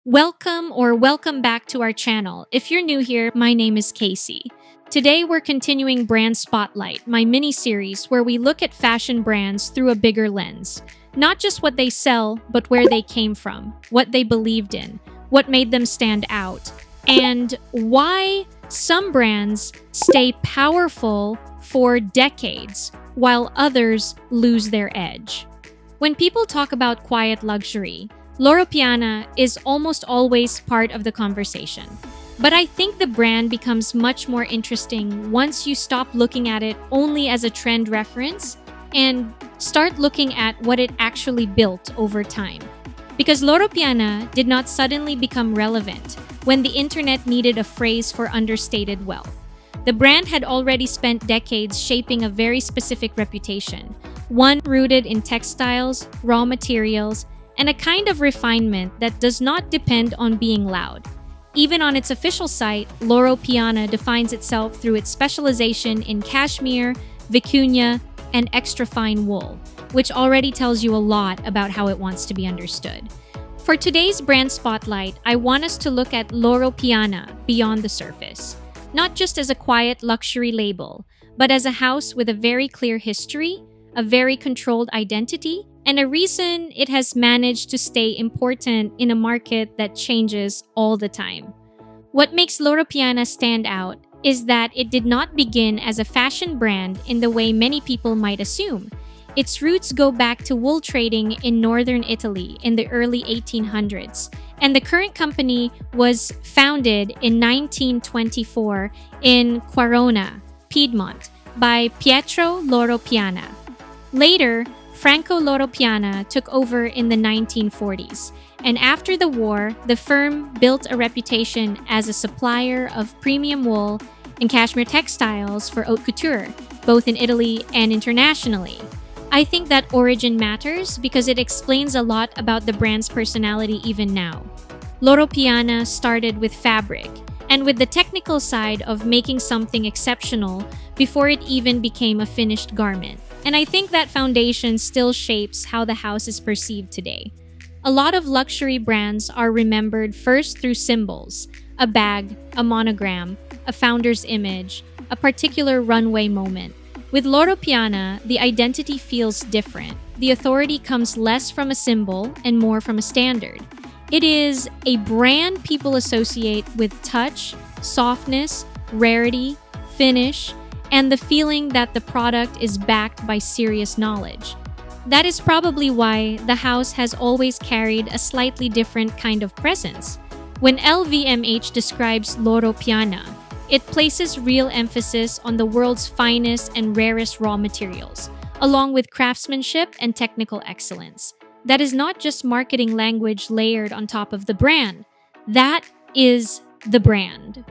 Welcome back to our channel. If you're new here, my name is Casey. Today we're continuing Brand Spotlight, my mini-series where we look at fashion brands through a bigger lens. Not just what they sell, but where they came from, what they believed in, what made them stand out, and why some brands stay powerful for decades while others lose their edge. When people talk about quiet luxury, Loro Piana is almost always part of the conversation. But I think the brand becomes much more interesting once you stop looking at it only as a trend reference and start looking at what it actually built over time. Because Loro Piana did not suddenly become relevant when the internet needed a phrase for understated wealth. The brand had already spent decades shaping a very specific reputation, one rooted in textiles, raw materials, and a kind of refinement that does not depend on being loud. Even on its official site, Loro Piana defines itself through its specialization in cashmere, vicuña, and extra fine wool, which already tells you a lot about how it wants to be understood. For today's brand spotlight, I want us to look at Loro Piana beyond the surface, not just as a quiet luxury label, but as a house with a very clear history, a very controlled identity, and a reason it has managed to stay important in a market that changes all the time. What makes Loro Piana stand out is that it did not begin as a fashion brand in the way many people might assume. Its roots go back to wool trading in northern Italy in the early 1800s, and the current company was founded in 1924 in Quarona, Piedmont, by Pietro Loro Piana. Later, Franco Loro Piana took over in the 1940s, and after the war, the firm built a reputation as a supplier of premium wool and cashmere textiles for haute couture, both in Italy and internationally. I think that origin matters because it explains a lot about the brand's personality even now. Loro Piana started with fabric, and with the technical side of making something exceptional before it even became a finished garment. And I think that foundation still shapes how the house is perceived today. A lot of luxury brands are remembered first through symbols, a bag, a monogram, a founder's image, a particular runway moment. With Loro Piana, the identity feels different. The authority comes less from a symbol and more from a standard. It is a brand people associate with touch, softness, rarity, finish, and the feeling that the product is backed by serious knowledge. That is probably why the house has always carried a slightly different kind of presence. When LVMH describes Loro Piana, it places real emphasis on the world's finest and rarest raw materials, along with craftsmanship and technical excellence. That is not just marketing language layered on top of the brand. That is the brand.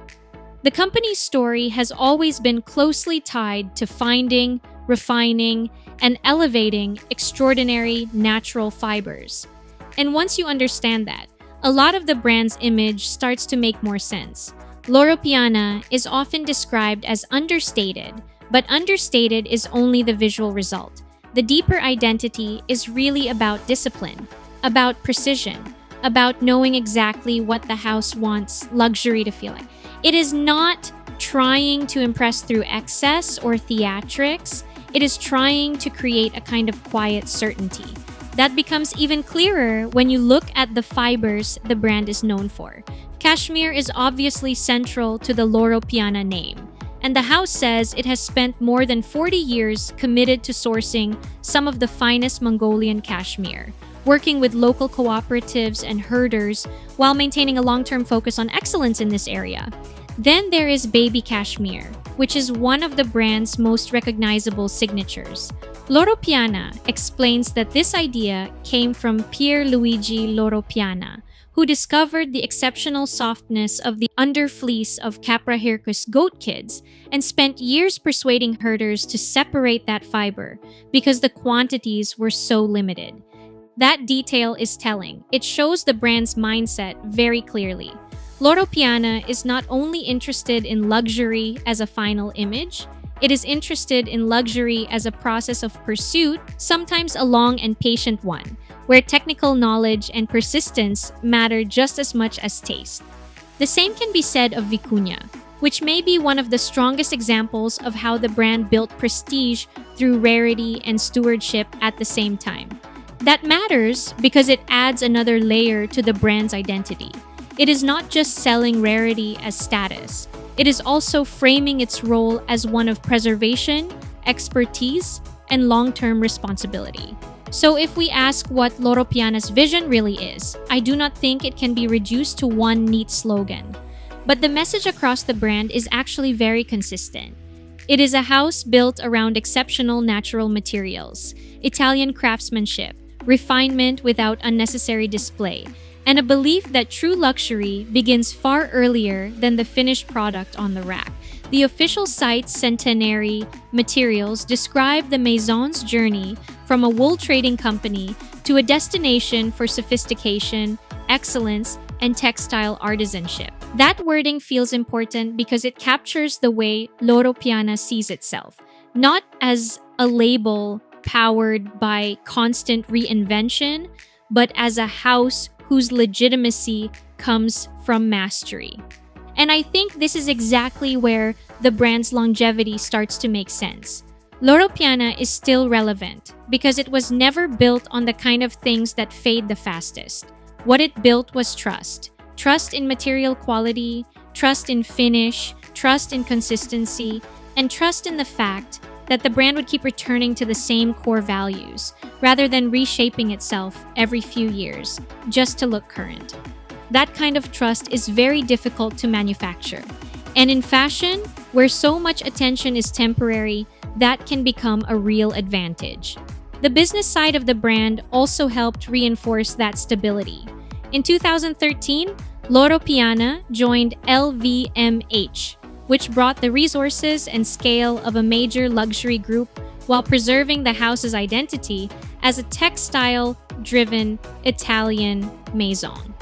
The company's story has always been closely tied to finding, refining, and elevating extraordinary natural fibers. And once you understand that, a lot of the brand's image starts to make more sense. Loro Piana is often described as understated, but understated is only the visual result. The deeper identity is really about discipline, about precision, about knowing exactly what the house wants luxury to feel like. It is not trying to impress through excess or theatrics. It is trying to create a kind of quiet certainty. That becomes even clearer when you look at the fibers the brand is known for. Cashmere is obviously central to the Loro Piana name, and the house says it has spent more than 40 years committed to sourcing some of the finest Mongolian cashmere, working with local cooperatives and herders while maintaining a long-term focus on excellence in this area. Then there is baby cashmere, which is one of the brand's most recognizable signatures. Loro Piana explains that this idea came from Pierluigi Loro Piana, who discovered the exceptional softness of the underfleece of Caprahircus goat kids and spent years persuading herders to separate that fiber because the quantities were so limited. That detail is telling. It shows the brand's mindset very clearly. Loro Piana is not only interested in luxury as a final image, it is interested in luxury as a process of pursuit, sometimes a long and patient one, where technical knowledge and persistence matter just as much as taste. The same can be said of Vicuña, which may be one of the strongest examples of how the brand built prestige through rarity and stewardship at the same time. That matters because it adds another layer to the brand's identity. It is not just selling rarity as status, it is also framing its role as one of preservation, expertise, and long-term responsibility. So if we ask what Loro Piana's vision really is, I do not think it can be reduced to one neat slogan. But the message across the brand is actually very consistent. It is a house built around exceptional natural materials, Italian craftsmanship, refinement without unnecessary display, and a belief that true luxury begins far earlier than the finished product on the rack. The official site's centenary materials describe the Maison's journey from a wool trading company to a destination for sophistication, excellence, and textile artisanship. That wording feels important because it captures the way Loro Piana sees itself, not as a label powered by constant reinvention, but as a house whose legitimacy comes from mastery. And I think this is exactly where the brand's longevity starts to make sense. Loro Piana is still relevant because it was never built on the kind of things that fade the fastest. What it built was trust. Trust in material quality, trust in finish, trust in consistency, and trust in the fact that the brand would keep returning to the same core values rather than reshaping itself every few years just to look current. That kind of trust is very difficult to manufacture. And in fashion, where so much attention is temporary, that can become a real advantage. The business side of the brand also helped reinforce that stability. In 2013, Loro Piana joined LVMH, which brought the resources and scale of a major luxury group while preserving the house's identity as a textile-driven Italian maison.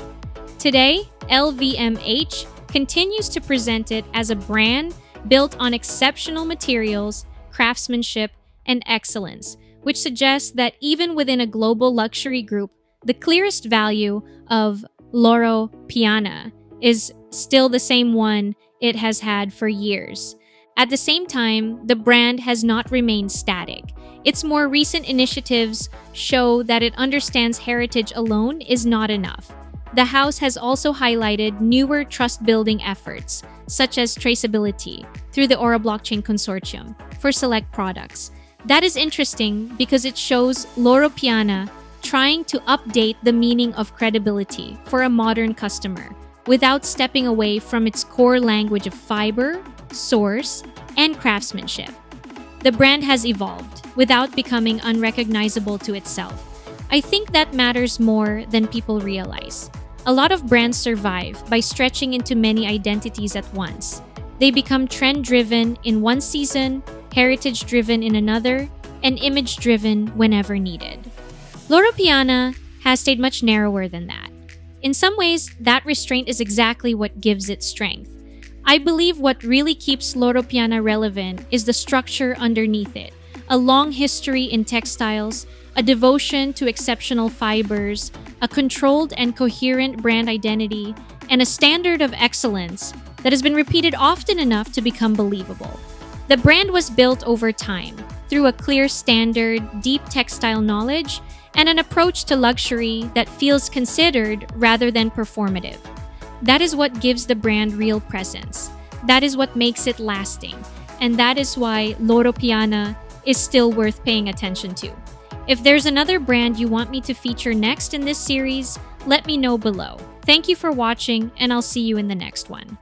Today, LVMH continues to present it as a brand built on exceptional materials, craftsmanship, and excellence, which suggests that even within a global luxury group, the clearest value of Loro Piana is still the same one it has had for years. At the same time, the brand has not remained static. Its more recent initiatives show that it understands heritage alone is not enough. The house has also highlighted newer trust-building efforts, such as traceability, through the Aura Blockchain Consortium, for select products. That is interesting because it shows Loro Piana trying to update the meaning of credibility for a modern customer without stepping away from its core language of fiber, source, and craftsmanship. The brand has evolved without becoming unrecognizable to itself. I think that matters more than people realize. A lot of brands survive by stretching into many identities at once. They become trend-driven in one season, heritage-driven in another, and image-driven whenever needed. Loro Piana has stayed much narrower than that. In some ways, that restraint is exactly what gives it strength. I believe what really keeps Loro Piana relevant is the structure underneath it. A long history in textiles, a devotion to exceptional fibers, a controlled and coherent brand identity, and a standard of excellence that has been repeated often enough to become believable. The brand was built over time, through a clear standard, deep textile knowledge, and an approach to luxury that feels considered rather than performative. That is what gives the brand real presence. That is what makes it lasting. And that is why Loro Piana is still worth paying attention to. If there's another brand you want me to feature next in this series, let me know below. Thank you for watching, and I'll see you in the next one.